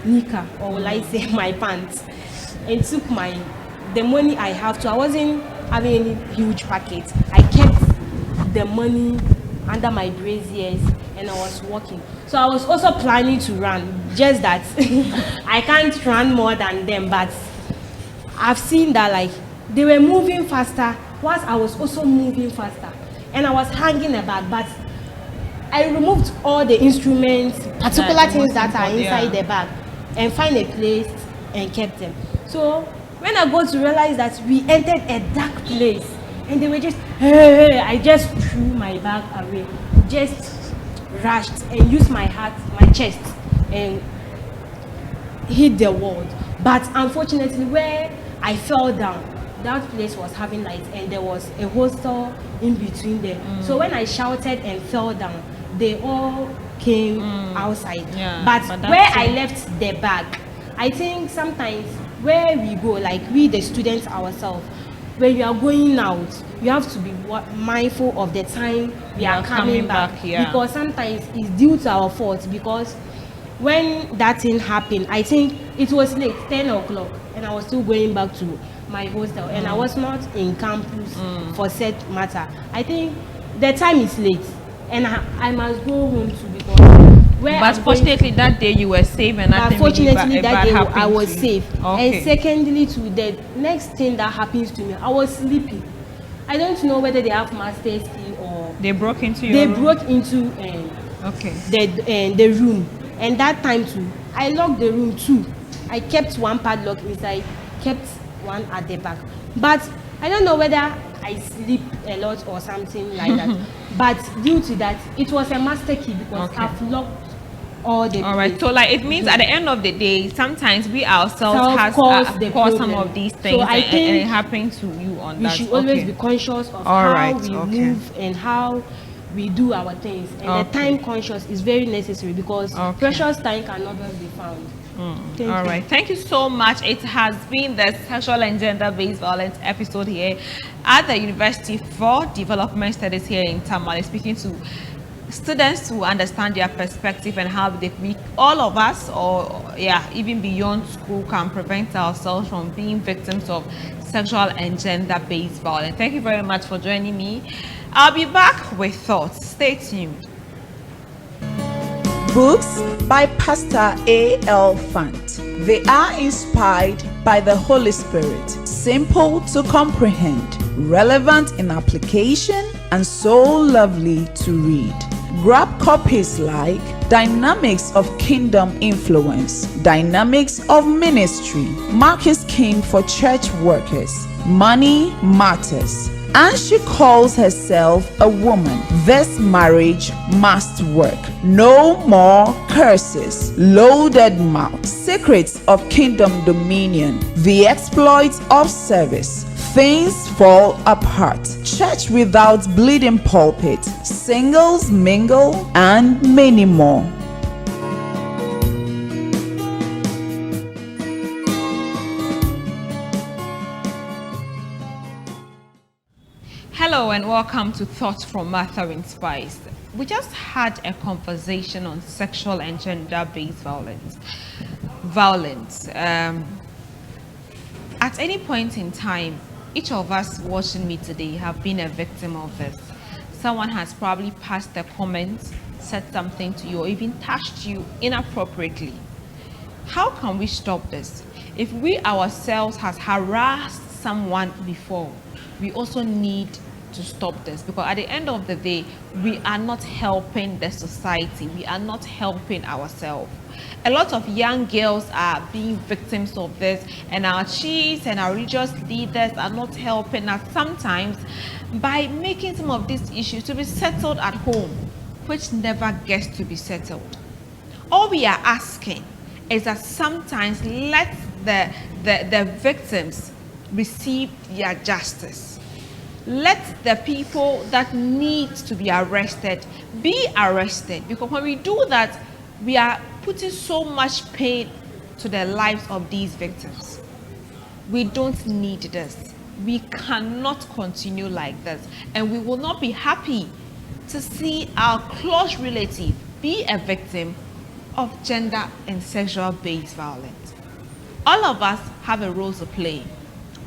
knicker, or will I say my pants, and took the money I have to. I wasn't having any huge packet. I kept the money under my braziers and I was walking. So I was also planning to run, just that I can't run more than them, but I've seen that like they were moving faster whilst I was also moving faster, and I was hanging a bag, but I removed all the instruments, particular things that are inside the bag, and find a place and kept them. So when I got to realize that we entered a dark place and they were just, hey, I just threw my bag away, just rushed and used my chest and hit the wall. But unfortunately, where I fell down, that place was having lights and there was a hostel in between there. So when I shouted and fell down, they all came outside. Yeah, but but where that's I it. left the bag, I think sometimes where we go, like we the students ourselves, when you are going out, you have to be mindful of the time we are coming back. Yeah. Because sometimes it's due to our fault. Because when that thing happened, I think it was late, 10 o'clock, and I was still going back to my hostel, and I was not in campus for said matter. I think the time is late, and I must go home too, because where But I'm fortunately that day you were safe and nothing fortunately that day happened I was to you. safe. Okay. And secondly, to the next thing that happens to me, I was sleeping. I don't know whether they have master key or They broke into your they room? broke into Okay. the room. And that time too, I locked the room too. I kept one padlock inside, kept one at the back. But I don't know whether I sleep a lot or something like that. But due to that, it was a master key, because Okay. I've locked all the All right, place. so like it means at the end of the day, sometimes we ourselves has cause the cause some problem. of these So things, I and think it happened to you on we that. should always Okay. be conscious of All how right, we okay. move and how we do our things. And the Okay. time conscious is very necessary, because Okay. precious time can never be found. Thank All you. right, thank you so much. It has been the sexual and gender-based violence episode here at the University for Development Studies here in Tamale, speaking to students to understand their perspective and how we, all of us, or even beyond school, can prevent ourselves from being victims of sexual and gender-based violence. Thank you very much for joining me. I'll be back with thoughts. Stay tuned. Books by Pastor A.L. Fant. They are inspired by the Holy Spirit, simple to comprehend, relevant in application, and so lovely to read. Grab copies like Dynamics of Kingdom Influence, Dynamics of Ministry, Mark is King for Church Workers, Money Matters, and she calls herself a woman. This marriage must work. No more curses. Loaded mouth. Secrets of Kingdom Dominion. The exploits of service. Things fall apart. Church without bleeding pulpit. Singles mingle, and many more. Hello and welcome to Thoughts from Martha Inspires. We just had a conversation on sexual and gender-based violence. At any point in time, each of us watching me today have been a victim of this. Someone has probably passed a comment, said something to you, or even touched you inappropriately. How can we stop this? If we ourselves has harassed someone before, we also need to stop this, because at the end of the day, we are not helping the society, we are not helping ourselves. A lot of young girls are being victims of this, and our chiefs and our religious leaders are not helping us sometimes by making some of these issues to be settled at home, which never gets to be settled. All we are asking is that sometimes let the victims receive their justice. Let the people that need to be arrested be arrested, because when we do that, we are putting so much pain to the lives of these victims. We don't need this. We cannot continue like this, and we will not be happy to see our close relative be a victim of gender and sexual based violence. All of us have a role to play.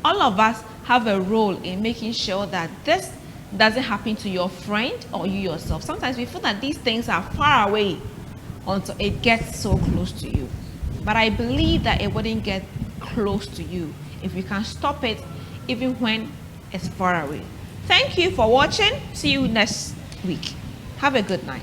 All of us have a role in making sure that this doesn't happen to your friend or you yourself. Sometimes we feel that these things are far away until it gets so close to you. But I believe that it wouldn't get close to you if we can stop it even when it's far away. Thank you for watching. See you next week. Have a good night.